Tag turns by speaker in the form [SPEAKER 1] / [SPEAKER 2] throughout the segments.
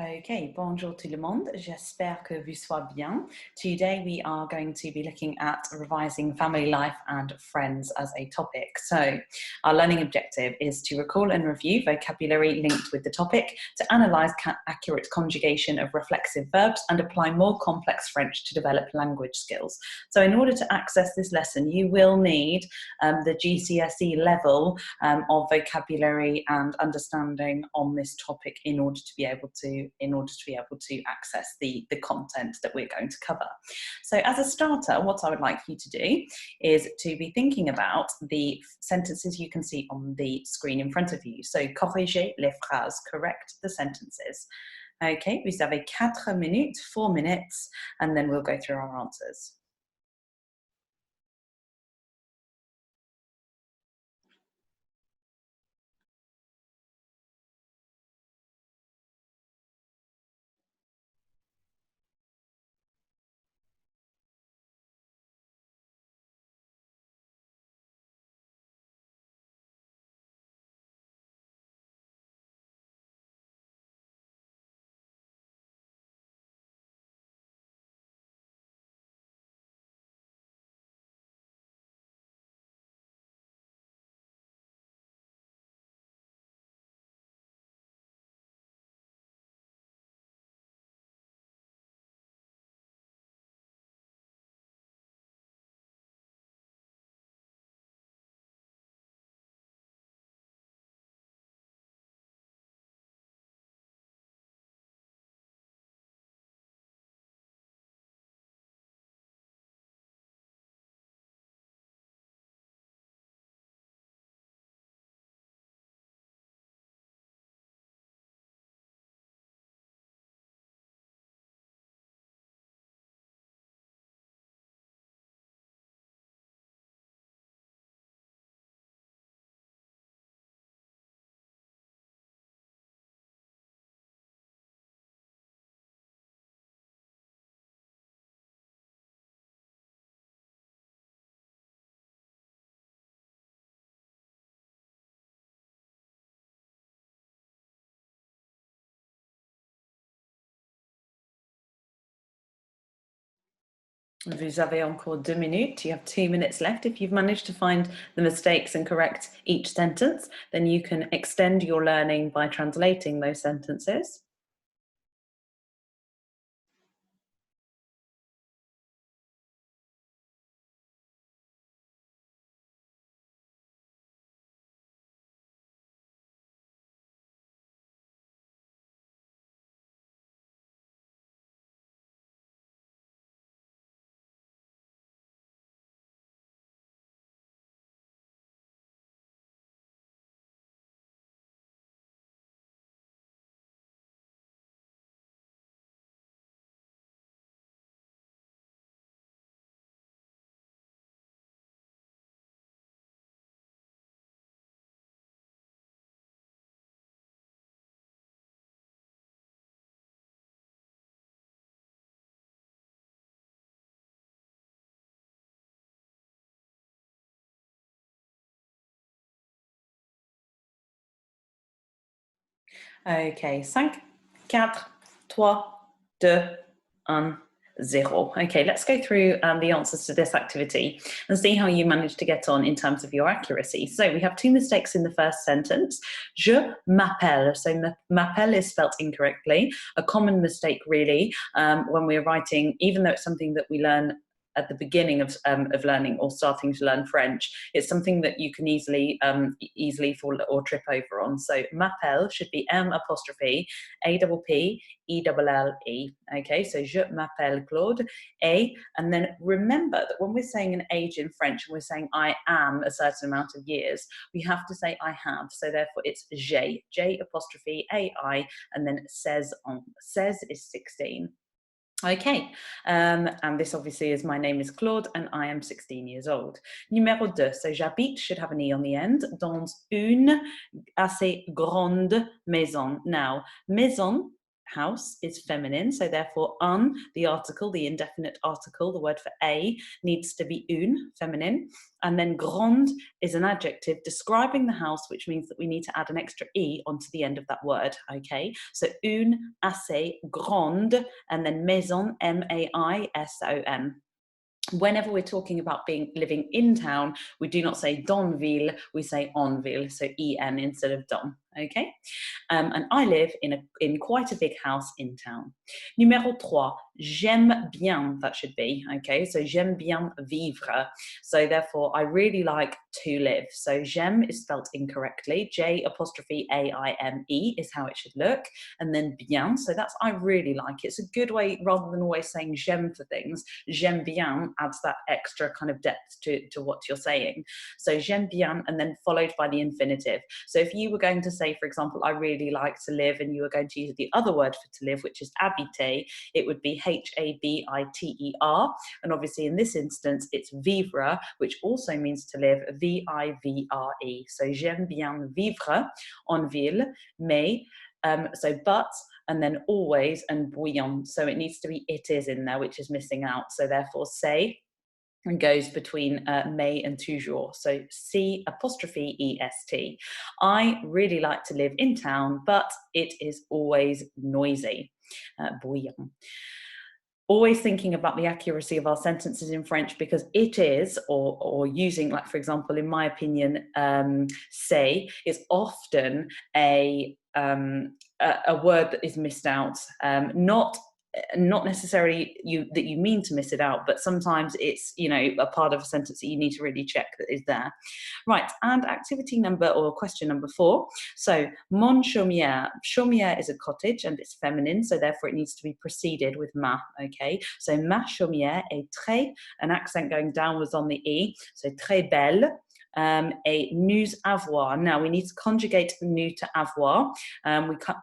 [SPEAKER 1] Okay, bonjour tout le monde. J'espère que vous soyez bien. Today we are going to be looking at revising family life and friends as a topic. So our learning objective is to recall and review vocabulary linked with the topic, to analyse accurate conjugation of reflexive verbs and apply more complex French to develop language skills. So in order to access this lesson, you will need the GCSE level of vocabulary and understanding on this topic in order to be able to access the content that we're going to cover. So as a starter, what I would like you to do is to be thinking about the sentences you can see on the screen in front of you. So corriger les phrases, correct the sentences. Okay, vous avez 4 minutes, 4 minutes, and then we'll go through our answers. Vous avez encore 2 minutes. You have 2 minutes left. If you've managed to find the mistakes and correct each sentence, then you can extend your learning by translating those sentences. Okay, 5, 4, 3, 2, 1, 0. Okay, let's go through the answers to this activity and see how you managed to get on in terms of your accuracy. So we have 2 mistakes in the first sentence. Je m'appelle. So m'appelle is spelt incorrectly. A common mistake, really, when we're writing, even though it's something that we learn at the beginning of learning or starting to learn French, it's something that you can easily fall or trip over on. So m'appelle should be M apostrophe A double P E double L E. Okay, so je m'appelle Claude. A, and then remember that when we're saying an age in French, and we're saying I am a certain amount of years, we have to say I have. So therefore it's J apostrophe A I, and then 16 ans. 16 is 16. Okay, and this obviously is my name is Claude and I am 16 years old. Numéro 2, so j'habite should have an E on the end, dans une assez grande maison. Now, maison house, is feminine. So therefore, un, the article, the indefinite article, the word for a, needs to be une, feminine. And then grande is an adjective describing the house, which means that we need to add an extra e onto the end of that word, okay? So une assez grande, and then maison, M-A-I-S-O-N. Whenever we're talking about living in town, we do not say dans ville, we say en ville, so en instead of dans, okay? And I live in quite a big house in town. Numéro 3, j'aime bien, that should be, okay? So j'aime bien vivre. So therefore, I really like to live. So j'aime is spelt incorrectly. J''A''I''M'' is how it should look. And then bien, so that's I really like. It's a good way, rather than always saying j'aime for things, j'aime bien adds that extra kind of depth to what you're saying. So j'aime bien, and then followed by the infinitive. So if you were going to say, for example, I really like to live, and you were going to use the other word for to live, which is habiter, it would be H-A-B-I-T-E-R. And obviously in this instance, it's vivre, which also means to live, V-I-V-R-E. So j'aime bien vivre en ville, mais, so but, and then always, and bouillon. So it needs to be it is in there, which is missing out. So therefore say, and goes between may and toujours. So C''EST. I really like to live in town, but it is always noisy. Bouillon. Always thinking about the accuracy of our sentences in French, because it is, or using, like, for example, in my opinion, say is often a word that is missed out, not necessarily that you mean to miss it out, but sometimes it's, you know, a part of a sentence that you need to really check that is there. Right, and activity number, or question number 4. So, mon chaumière. Chaumière is a cottage and it's feminine, so therefore it needs to be preceded with ma, okay? So, ma chaumière est très, an accent going downwards on the E, so très belle. A nous avoir. Now we need to conjugate nous to avoir.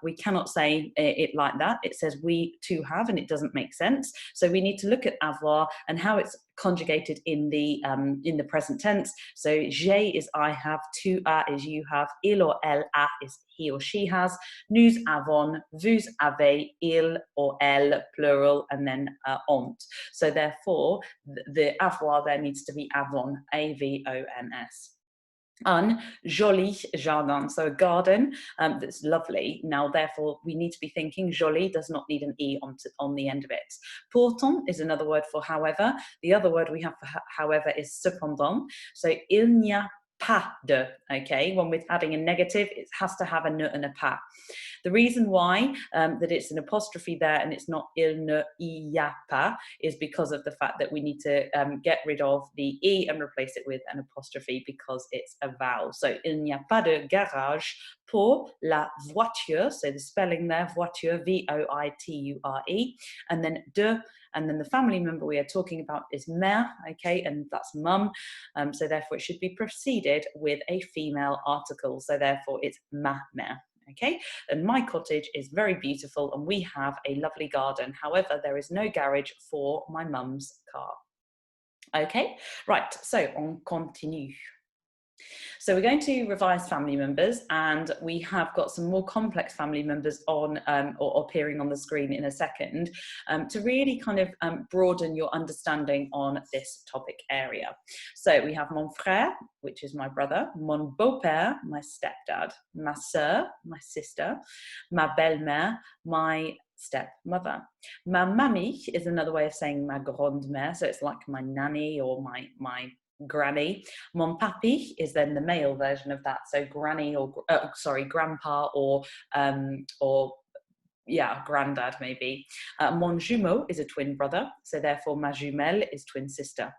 [SPEAKER 1] We cannot say it like that. It says we to have, and it doesn't make sense. So we need to look at avoir and how it's conjugated in the present tense. So j'ai is I have, tu as is you have, il or elle a is he or she has, nous avons, vous avez, il or elle, plural, and then ont. So therefore, the avoir there needs to be avon, A-V-O-N-S. Un joli jardin, so a garden that's lovely. Now, therefore, we need to be thinking joli does not need an E on the end of it. Pourtant is another word for however. The other word we have for however is cependant. So il n'y a pas de, okay? When we're adding a negative, it has to have a ne and a pas. The reason why that it's an apostrophe there and it's not il ne y a pas is because of the fact that we need to get rid of the E and replace it with an apostrophe, because it's a vowel. So il n'y a pas de garage pour la voiture. So the spelling there, voiture, V-O-I-T-U-R-E, and then de, and then the family member we are talking about is mère, okay, and that's mum. So therefore it should be preceded with a female article. So therefore it's ma mère. Okay, and my cottage is very beautiful and we have a lovely garden. However, there is no garage for my mum's car. Okay, right, so on continue. So we're going to revise family members, and we have got some more complex family members on or appearing on the screen in a second, to really kind of broaden your understanding on this topic area. So we have mon frère, which is my brother, mon beau-père, my stepdad, ma sœur, my sister, ma belle-mère, my stepmother. Ma mamie is another way of saying ma grande-mère, so it's like my nanny or my granny. Mon papi is then the male version of that, so granny or grandpa or yeah, granddad maybe. Mon jumeau is a twin brother, so therefore ma jumelle is twin sister.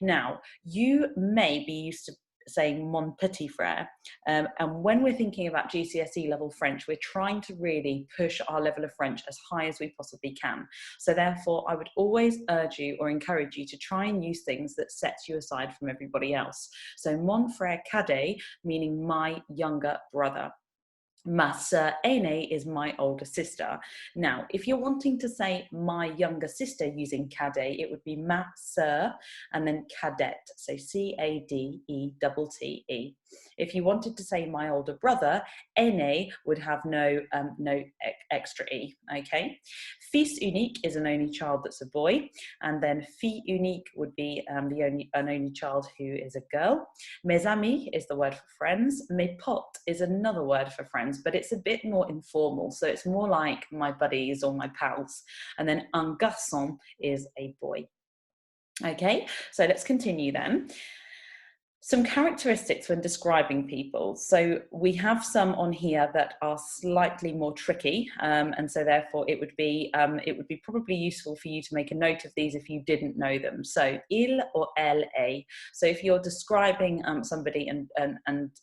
[SPEAKER 1] Now you may be used to saying mon petit frère, and when we're thinking about GCSE level French, we're trying to really push our level of French as high as we possibly can. So therefore I would always urge you or encourage you to try and use things that set you aside from everybody else. So mon frère cadet, meaning my younger brother. Ma sœur aînée is my older sister. Now, if you're wanting to say my younger sister using cadet, it would be ma sœur and then cadette, so C-A-D-E-T-T-E. If you wanted to say my older brother, aîné would have no extra E, okay? Fils unique is an only child that's a boy, and then fille unique would be an only child who is a girl. Mes amis is the word for friends. Mes potes is another word for friends, but it's a bit more informal, so it's more like my buddies or my pals. And then un garçon is a boy. Okay, so let's continue then. Some characteristics when describing people. So we have some on here that are slightly more tricky, and so therefore it would be probably useful for you to make a note of these if you didn't know them. So il or elle est. So if you're describing somebody and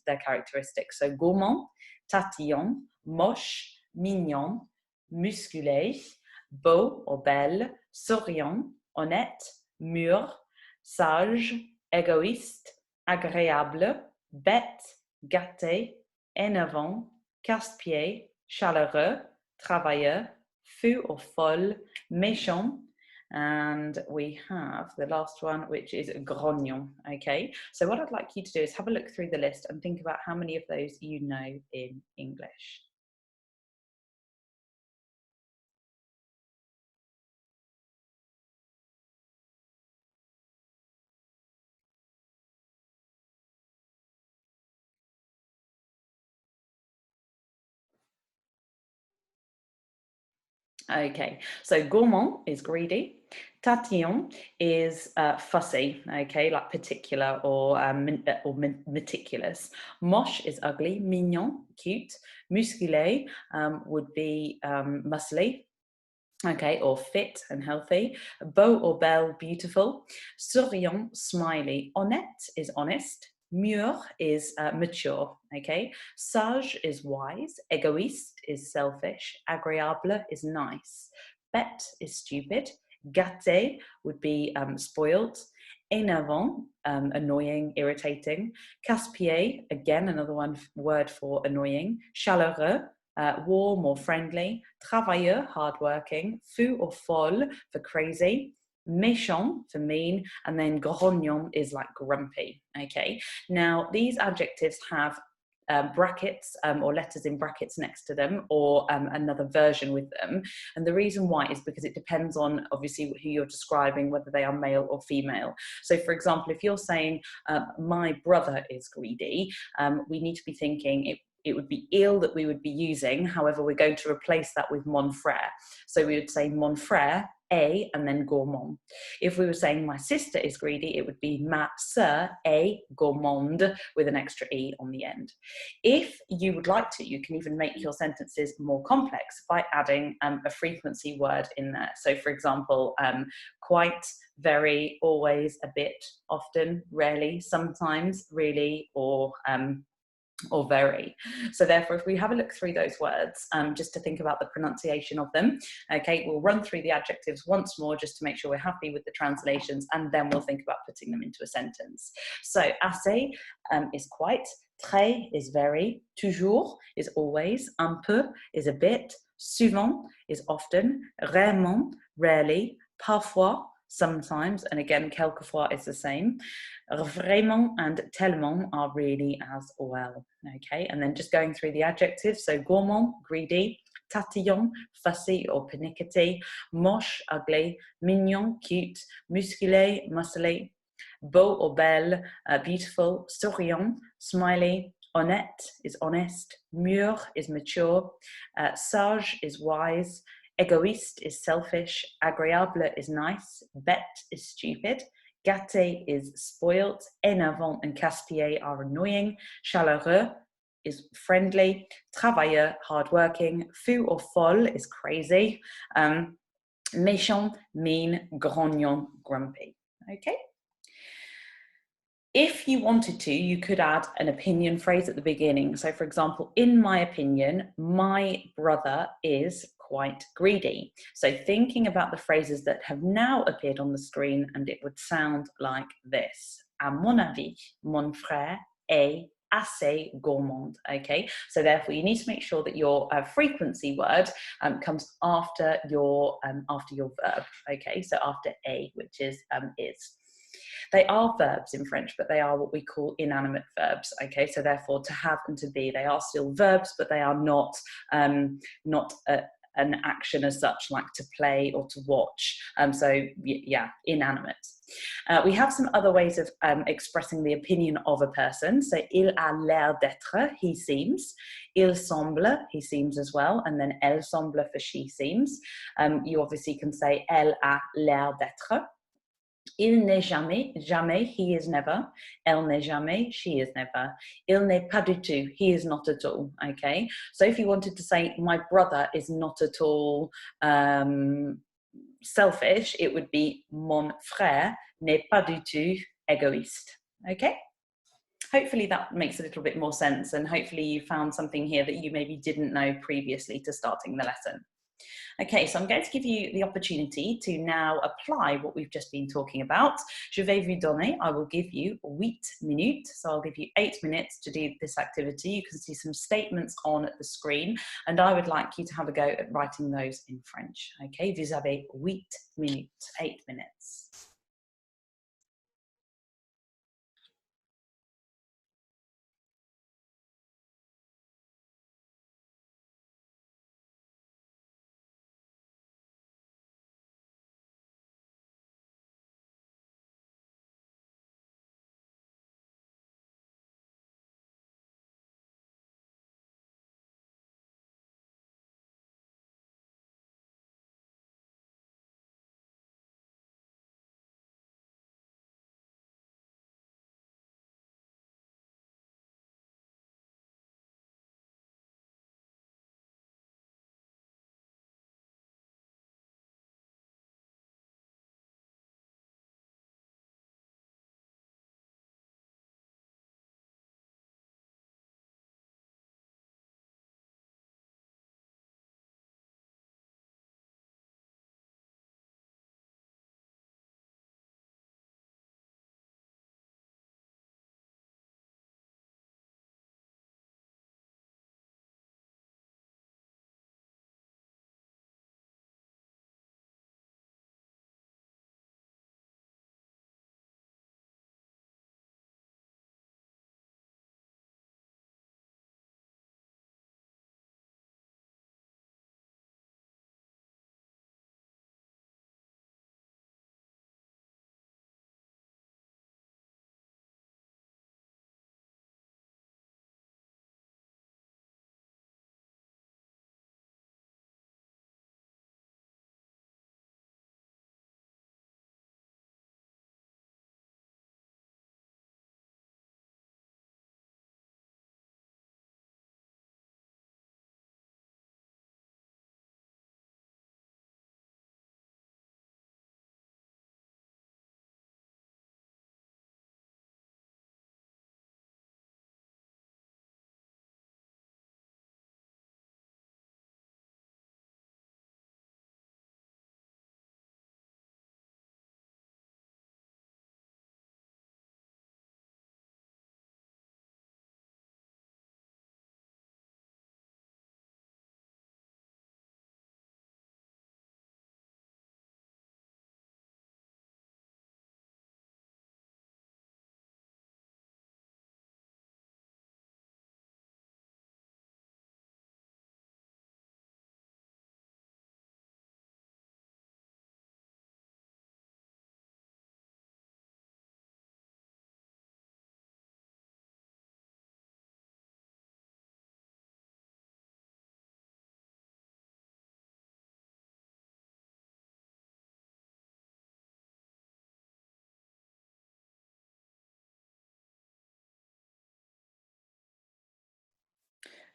[SPEAKER 1] their characteristics. So gourmand, tatillon, moche, mignon, musculé, beau or belle, souriant, honnête, mûr, sage, égoïste, agréable, bête, gâté, énervant, casse-pied, chaleureux, travailleur, fou or folle, méchant, and we have the last one, which is grognon. Okay, so what I'd like you to do is have a look through the list and think about how many of those you know in English. Okay, so gourmand is greedy. Tatillon is fussy, okay, like particular or meticulous. Moche is ugly. Mignon, cute. Musculé would be muscly, okay, or fit and healthy. Beau or belle, beautiful. Souriant, smiley. Honnête is honest. Mûr is mature, okay. Sage is wise. Égoïste is selfish. Agréable is nice. Bête is stupid. Gâté would be spoiled. Énervant, annoying, irritating. Casse-pied, again, another word for annoying. Chaleureux, warm or friendly. Travailleur, hardworking. Fou or folle for crazy. Méchant for mean, and then grognon is like grumpy. Okay, now these adjectives have brackets or letters in brackets next to them, or another version with them, and the reason why is because it depends on obviously who you're describing, whether they are male or female. So for example, if you're saying my brother is greedy, we need to be thinking it would be il that we would be using. However, we're going to replace that with mon frère. So we would say mon frère est and then gourmand. If we were saying my sister is greedy, it would be ma sœur est gourmande with an extra e on the end. If you would like to, you can even make your sentences more complex by adding a frequency word in there. So for example, quite, very, always, a bit, often, rarely, sometimes, really, or very. So therefore, if we have a look through those words, just to think about the pronunciation of them, okay, we'll run through the adjectives once more just to make sure we're happy with the translations, and then we'll think about putting them into a sentence. So assez is quite, très is very, toujours is always, un peu is a bit, souvent is often, rarement, rarely, parfois, sometimes, and again, quelquefois is the same. Vraiment and tellement are really as well. Okay, and then just going through the adjectives. So gourmand, greedy. Tatillon, fussy or pernickety. Moche, ugly. Mignon, cute. Musculé, muscly. Beau or belle, beautiful. Souriant, smiley. Honnête is honest. Mûr is mature. Sage is wise. Égoïste is selfish. Agréable is nice. Bête is stupid. Gâté is spoilt. Énervant and casse-pied are annoying. Chaleureux is friendly. Travailleur, hardworking. Fou or folle is crazy. Méchant, mean. Grognon, grumpy. Okay. If you wanted to, you could add an opinion phrase at the beginning. So for example, in my opinion, my brother is quite greedy. So thinking about the phrases that have now appeared on the screen, and it would sound like this. À mon avis, mon frère est assez gourmand. Okay, so therefore you need to make sure that your frequency word comes after your verb. Okay, so after a, which is. They are verbs in French, but they are what we call inanimate verbs. Okay, so therefore, to have and to be, they are still verbs, but they are not an action as such, like to play or to watch. So yeah, inanimate. We have some other ways of expressing the opinion of a person. So, il a l'air d'être, he seems. Il semble, he seems as well. And then elle semble for she seems. You obviously can say elle a l'air d'être. Il n'est jamais, jamais, he is never. Elle n'est jamais, she is never. Il n'est pas du tout, he is not at all. Okay, so if you wanted to say my brother is not at all selfish, it would be mon frère n'est pas du tout égoïste. Okay, hopefully that makes a little bit more sense, and hopefully you found something here that you maybe didn't know previously to starting the lesson. Okay, so I'm going to give you the opportunity to now apply what we've just been talking about. Je vais vous donner, I will give you 8 minutes. So I'll give you 8 minutes to do this activity. You can see some statements on the screen, and I would like you to have a go at writing those in French. Okay, vous avez 8 minutes, 8 minutes.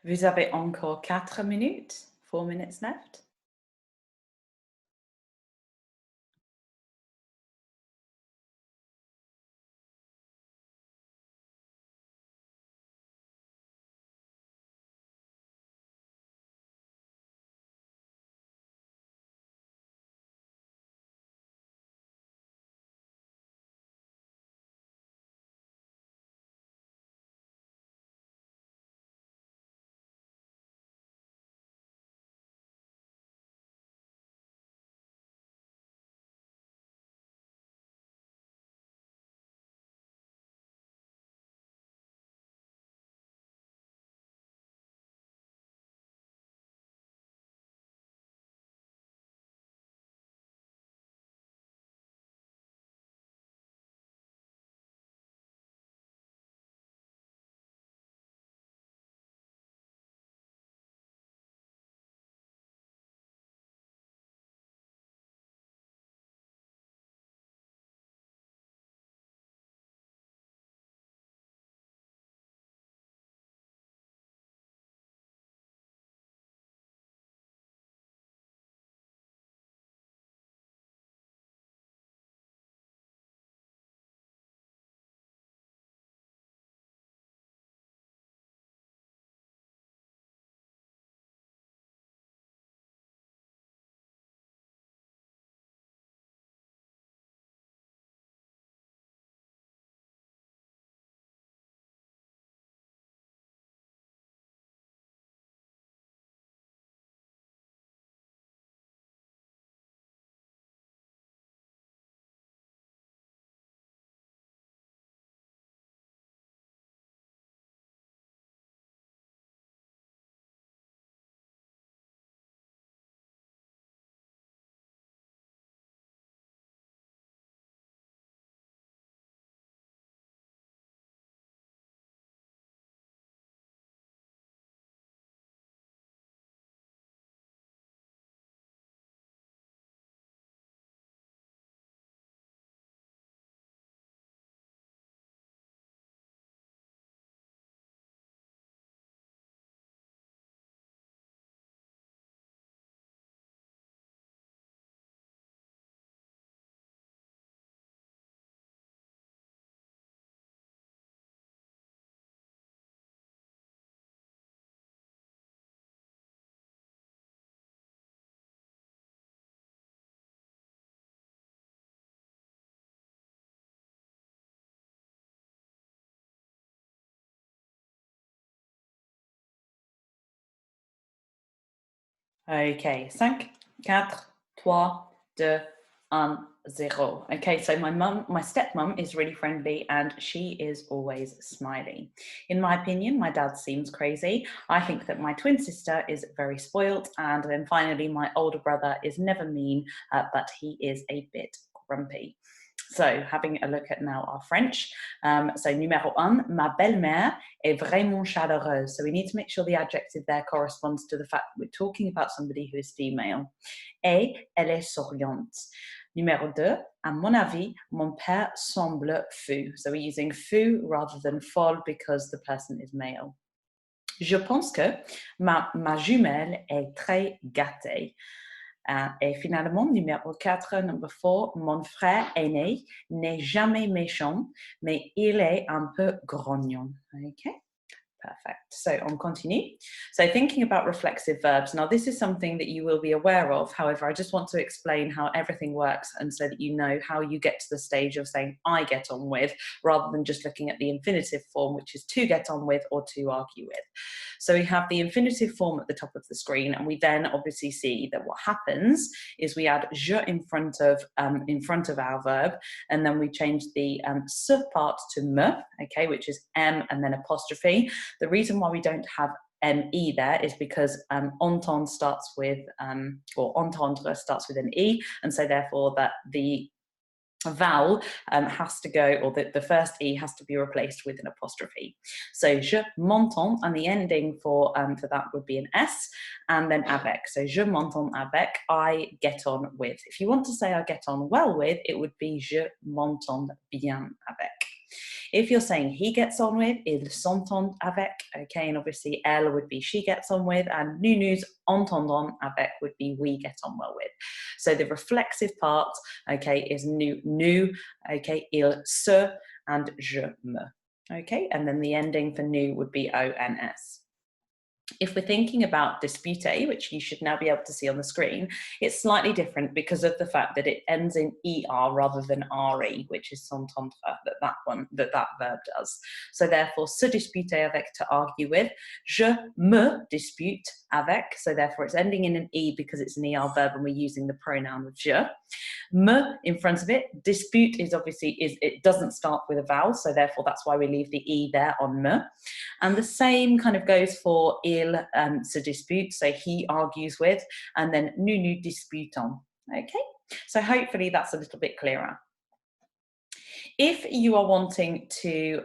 [SPEAKER 1] Vous avez encore 4 minutes, 4 minutes left. Okay, 5, 4, 3, 2, 1, 0. Okay, so my stepmom is really friendly and she is always smiley. In my opinion, my dad seems crazy. I think that my twin sister is very spoilt. And then finally, my older brother is never mean, but he is a bit grumpy. So, having a look at now our French. So, numéro 1, ma belle-mère est vraiment chaleureuse. So, we need to make sure the adjective there corresponds to the fact that we're talking about somebody who is female. Et elle est souriante. Numéro 2, à mon avis, mon père semble fou. So, we're using fou rather than folle because the person is male. Je pense que ma jumelle est très gâtée. Et finalement, numéro 4, number 4, mon frère aîné n'est jamais méchant, mais il est un peu grognon. Okay? Perfect. So on continue. So thinking about reflexive verbs. Now this is something that you will be aware of. However, I just want to explain how everything works and so that you know how you get to the stage of saying I get on with, rather than just looking at the infinitive form, which is to get on with or to argue with. So we have the infinitive form at the top of the screen, and we then obviously see that what happens is we add je in front of our verb, and then we change the se part to me, okay, which is m and then apostrophe. The reason why we don't have me there is because entendre starts with, or entendre starts with an e, and so therefore that the vowel has to go, or the first e has to be replaced with an apostrophe. So je m'entends, and the ending for that would be an s, and then avec. So je m'entends avec, I get on with. If you want to say I get on well with, it would be je m'entends bien avec. If you're saying he gets on with, il s'entend avec, okay, and obviously elle would be she gets on with, and nous entendons avec would be we get on well with. So the reflexive part, okay, is nous, okay, il se, and je me, okay, and then the ending for nous would be ons. If we're thinking about disputer, which you should now be able to see on the screen, it's slightly different because of the fact that it ends in er rather than re, which is s'entendre, that verb does. So therefore, se disputer avec, to argue with. Je me dispute avec, so therefore it's ending in an e because it's an er verb and we're using the pronoun of je. Me in front of it. Dispute is obviously, it doesn't start with a vowel, so therefore that's why we leave the e there on me. And the same kind of goes for il se dispute, so he argues with, and then nous disputons. Okay, so hopefully that's a little bit clearer. If you are wanting to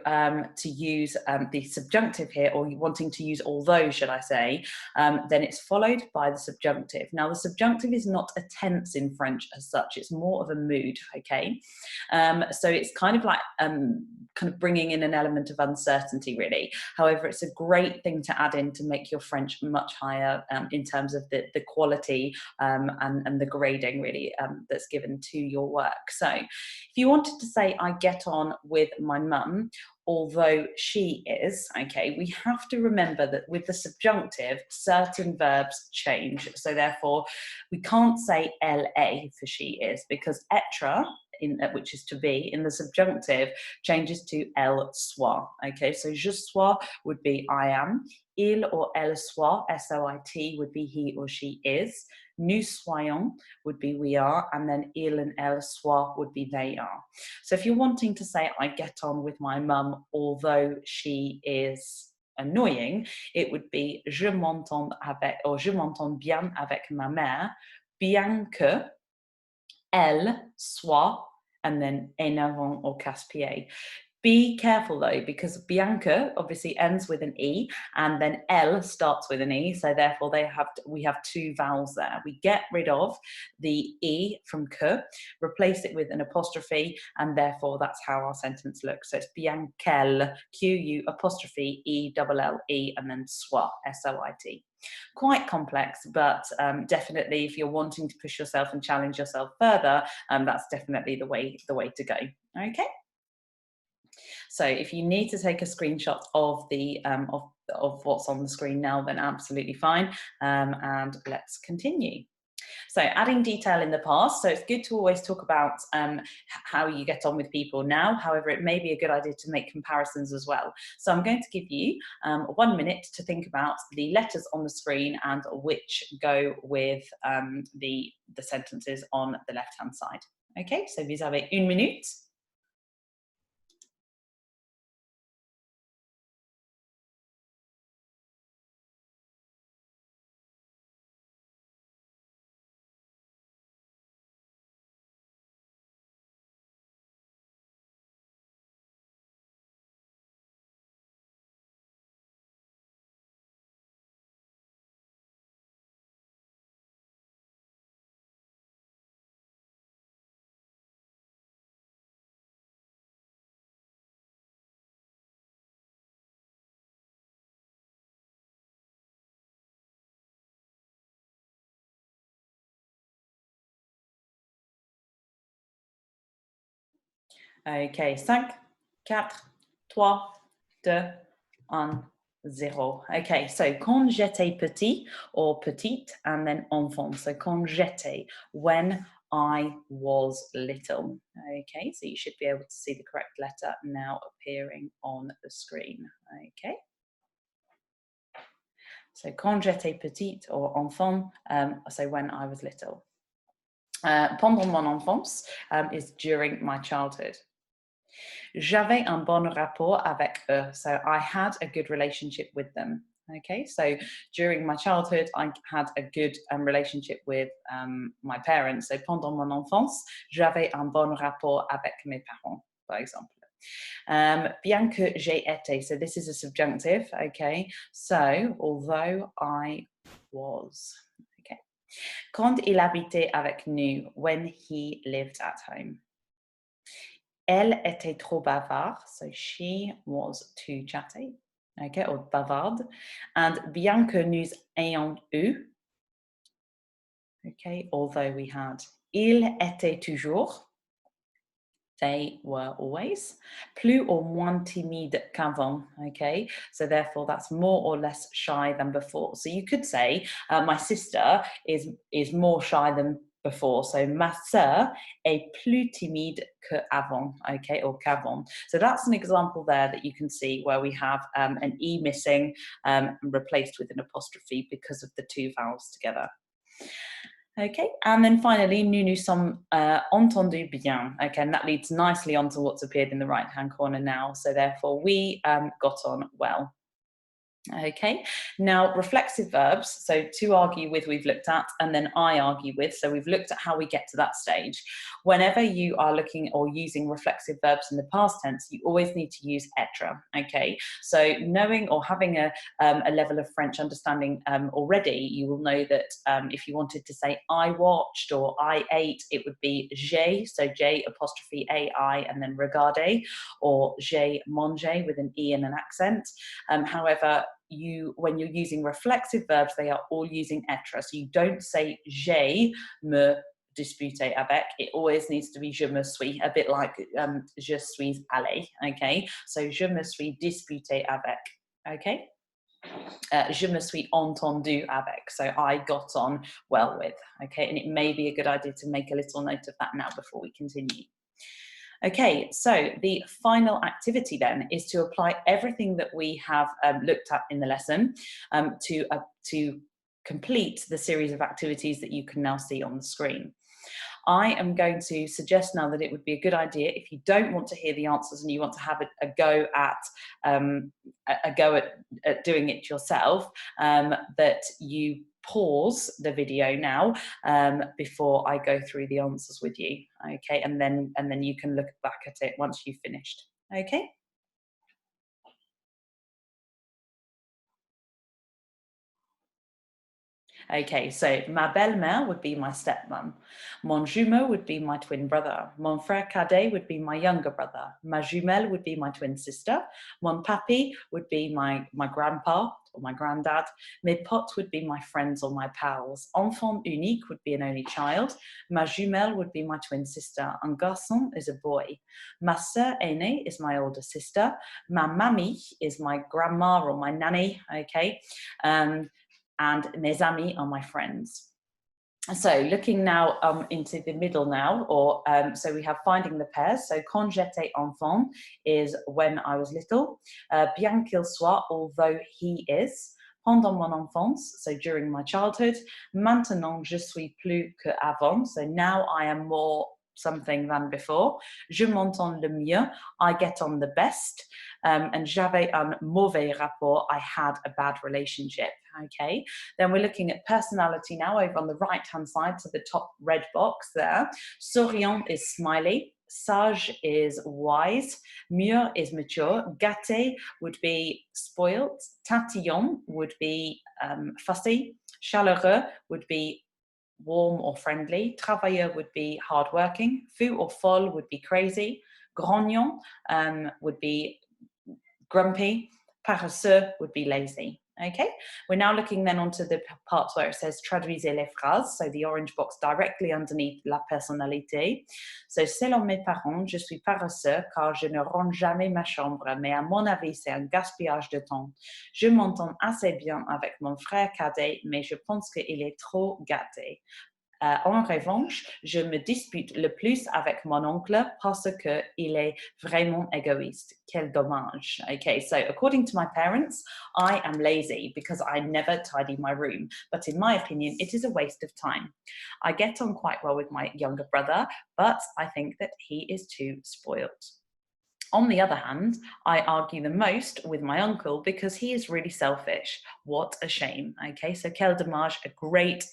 [SPEAKER 1] use the subjunctive here, or you're wanting to use although, should I say, then it's followed by the subjunctive. Now, the subjunctive is not a tense in French as such; it's more of a mood. Okay, so it's kind of like kind of bringing in an element of uncertainty, really. However, it's a great thing to add in to make your French much higher in terms of the quality and the grading, really, that's given to your work. So, if you wanted to say, I get on with my mum, although she is, okay, we have to remember that with the subjunctive, certain verbs change. So therefore, we can't say LA for she is, because être, which is to be, in the subjunctive, changes to elle soit. Okay, so je sois would be I am. Il or elle soit, S-O-I-T, would be he or she is. Nous soyons would be we are, and then il and elle soient would be they are. So if you're wanting to say, I get on with my mum, although she is annoying, it would be je m'entends avec, or je m'entends bien avec ma mère, bien que elle soit, and then énervant or casse-pied. Be careful though, because Bianca obviously ends with an E, and then L starts with an E, so therefore we have two vowels there. We get rid of the E from que, replace it with an apostrophe, and therefore that's how our sentence looks. So it's Bianquelle, Q-U apostrophe E-double-L-E, and then soit, S-O-I-T. Quite complex, but definitely if you're wanting to push yourself and challenge yourself further, that's definitely the way to go. Okay. So if you need to take a screenshot of the of what's on the screen now, then absolutely fine. And let's continue. So adding detail in the past. So it's good to always talk about how you get on with people now. However, it may be a good idea to make comparisons as well. So I'm going to give you 1 minute to think about the letters on the screen and which go with the sentences on the left-hand side. Okay, so vous avez 1 minute. Okay, 5, 4, 3, 2, 1, 0. Okay, so quand j'étais petit or petite and then enfant. So quand j'étais, when I was little. Okay, so you should be able to see the correct letter now appearing on the screen. Okay. So quand j'étais petite or enfant, so when I was little. Pendant mon enfance is during my childhood. J'avais un bon rapport avec eux. So I had a good relationship with them. Okay, so during my childhood, I had a good relationship with my parents. So pendant mon enfance, j'avais un bon rapport avec mes parents, par exemple. Bien que j'ai été, so this is a subjunctive, okay? So, although I was, okay? Quand il habitait avec nous, when he lived at home. Elle était trop bavarde, so she was too chatty, okay, or bavarde. And bien que nous ayons eu, okay, although we had, il était toujours, they were always, plus ou moins timide qu'avant, okay, so therefore that's more or less shy than before. So you could say, my sister is more shy than before. So ma sœur est plus timide qu'avant, okay, or qu'avant. So that's an example there that you can see where we have an E missing replaced with an apostrophe because of the two vowels together. Okay, and then finally, nous nous sommes entendus bien. Okay, and that leads nicely onto what's appeared in the right-hand corner now. So therefore, we got on well. Okay, now reflexive verbs, so to argue with we've looked at, and then I argue with, so we've looked at how we get to that stage. Whenever you are looking or using reflexive verbs in the past tense, you always need to use être, okay? So knowing or having a level of French understanding already, you will know that if you wanted to say I watched or I ate, it would be j'ai, so J apostrophe A-I and then regarder, or j'ai mangé with an E and an accent. However, when you're using reflexive verbs, they are all using être. So you don't say j'ai me disputé avec. It always needs to be je me suis, a bit like je suis allé. Okay, so je me suis disputé avec. Okay. Je me suis entendu avec, so I got on well with. Okay, and it may be a good idea to make a little note of that now before we continue. Okay, so the final activity then is to apply everything that we have looked at in the lesson to complete the series of activities that you can now see on the screen. I am going to suggest now that it would be a good idea, if you don't want to hear the answers and you want to have a go at doing it yourself, that you pause the video now before I go through the answers with you, okay, and then you can look back at it once you've finished, okay? Okay, so ma belle-mère would be my stepmom. Mon jumeau would be my twin brother. Mon frère cadet would be my younger brother. Ma jumelle would be my twin sister. Mon papy would be my grandpa or my granddad. Mes potes would be my friends or my pals. Enfant unique would be an only child. Ma jumelle would be my twin sister. Un garçon is a boy. Ma sœur aînée is my older sister. Ma mamie is my grandma or my nanny, okay? And mes amis are my friends. So looking now into the middle now, or so we have finding the pairs. So quand j'étais enfant is when I was little. Bien qu'il soit, although he is. Pendant mon enfance, so during my childhood. Maintenant je suis plus que avant, so now I am more something than before. Je m'entends le mieux, I get on the best. And j'avais un mauvais rapport, I had a bad relationship. Okay, then we're looking at personality now over on the right hand side to the top red box there. Souriant is smiley, sage is wise, mûr is mature, gâté would be spoilt, tatillon would be fussy, chaleureux would be warm or friendly, travailleur would be hardworking, fou or folle would be crazy, grognon would be grumpy, paresseux would be lazy. Okay, we're now looking then onto the parts where it says traduisez les phrases, so the orange box directly underneath la personnalité. So, selon mes parents, je suis paresseux car je ne range jamais ma chambre, mais à mon avis, c'est un gaspillage de temps. Je m'entends assez bien avec mon frère cadet, mais je pense qu'il est trop gâté. En revanche, je me dispute le plus avec mon oncle parce qu'il est vraiment égoïste. Quel dommage. Okay, so according to my parents, I am lazy because I never tidy my room. But in my opinion, it is a waste of time. I get on quite well with my younger brother, but I think that he is too spoiled. On the other hand, I argue the most with my uncle because he is really selfish. What a shame. Okay, so quel dommage, a great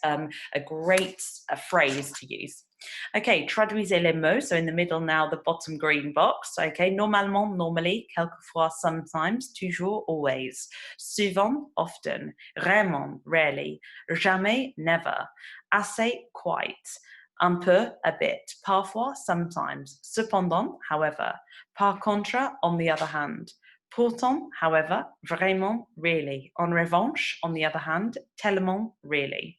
[SPEAKER 1] phrase to use. Okay, traduisez les mots. So in the middle now, the bottom green box. Okay, normalement, normally, quelquefois, sometimes, toujours, always. Souvent, often. Vraiment, rarely. Jamais, never. Assez, quite. Un peu, a bit. Parfois, sometimes. Cependant, however. Par contre, on the other hand. Pourtant, however. Vraiment, really. En revanche, on the other hand. Tellement, really.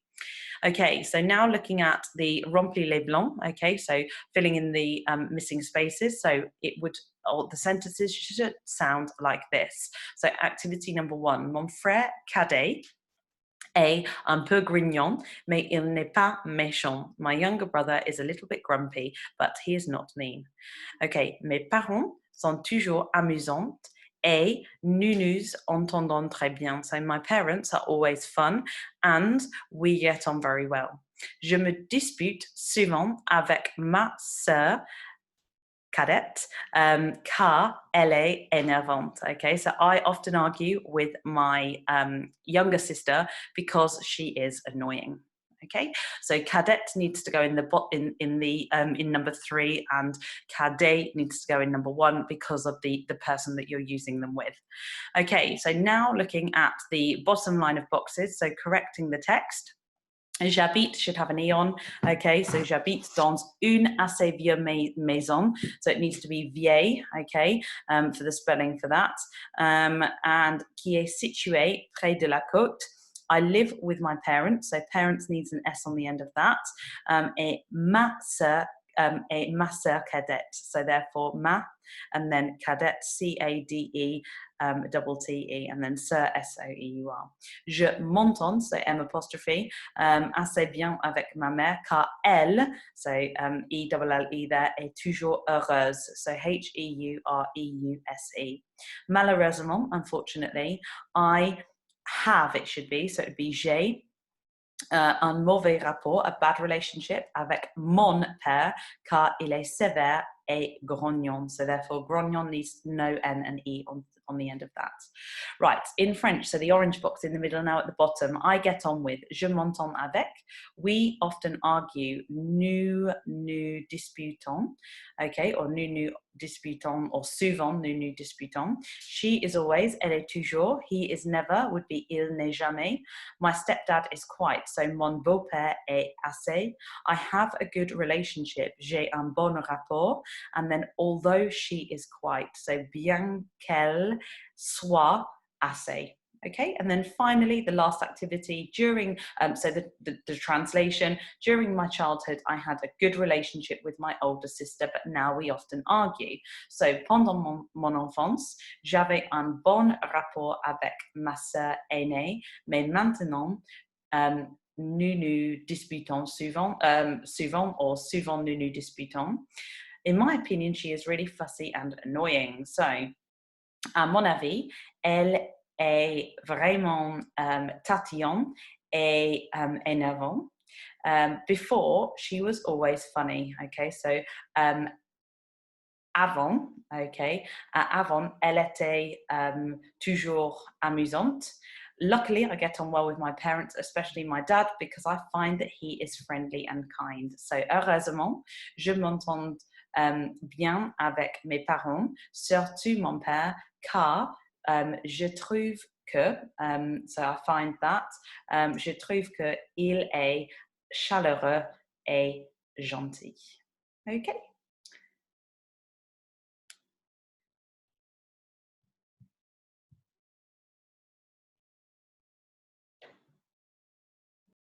[SPEAKER 1] Okay, so now looking at the remplis les blancs, okay, so filling in the missing spaces. So it would, or the sentences should sound like this. So activity number 1, mon frère cadet est un peu grignon, mais il n'est pas méchant. My younger brother is a little bit grumpy, but he is not mean. Okay, mes parents sont toujours amusants et nous nous entendons très bien. So my parents are always fun and we get on very well. Je me dispute souvent avec ma sœur cadette, car elle est énervante. Okay, so I often argue with my younger sister because she is annoying. Okay, so cadet needs to go in in number 3, and cadet needs to go in number 1 because of the person that you're using them with. Okay, so now looking at the bottom line of boxes, so correcting the text. J'habite should have an E on. Okay, so j'habite dans une assez vieille maison. So it needs to be vieille, okay, for the spelling for that. And qui est située près de la côte. I live with my parents, so parents needs an S on the end of that. Et ma sœur cadette, so therefore ma, and then cadette, C-A-D-E, double T-E, and then sœur, S-O-E-U-R. Je m'entends, so M apostrophe, assez bien avec ma mère, car elle, so E-double-L-E there, est toujours heureuse, so H-E-U-R-E-U-S-E. Malheureusement, unfortunately, I have, it should be, so it would be j'ai, un mauvais rapport, a bad relationship avec mon père, car il est sévère et grognon. So therefore, grognon needs no N and E on the end of that. Right, in French, so the orange box in the middle now at the bottom, I get on with je m'entends avec. We often argue nous disputons, okay, or nous disputons, or souvent nous disputons. She is always, elle est toujours, he is never, would be il n'est jamais. My stepdad is quite, so mon beau-père est assez. I have a good relationship, j'ai un bon rapport. And then although she is quite, so bien qu'elle soit assez. Okay, and then finally the last activity during, so the translation, during my childhood I had a good relationship with my older sister, but now we often argue. So pendant mon enfance, j'avais un bon rapport avec ma sœur aînée, mais maintenant nous nous disputons souvent, souvent or souvent nous nous disputons. In my opinion, she is really fussy and annoying. So, à mon avis, elle est vraiment tatillon et énervant. Before, she was always funny. Okay, so avant, okay, avant, elle était toujours amusante. Luckily, I get on well with my parents, especially my dad, because I find that he is friendly and kind. So, heureusement, je m'entends bien avec mes parents, surtout mon père, car je trouve que, so I find that, je trouve qu'il est chaleureux et gentil. Okay.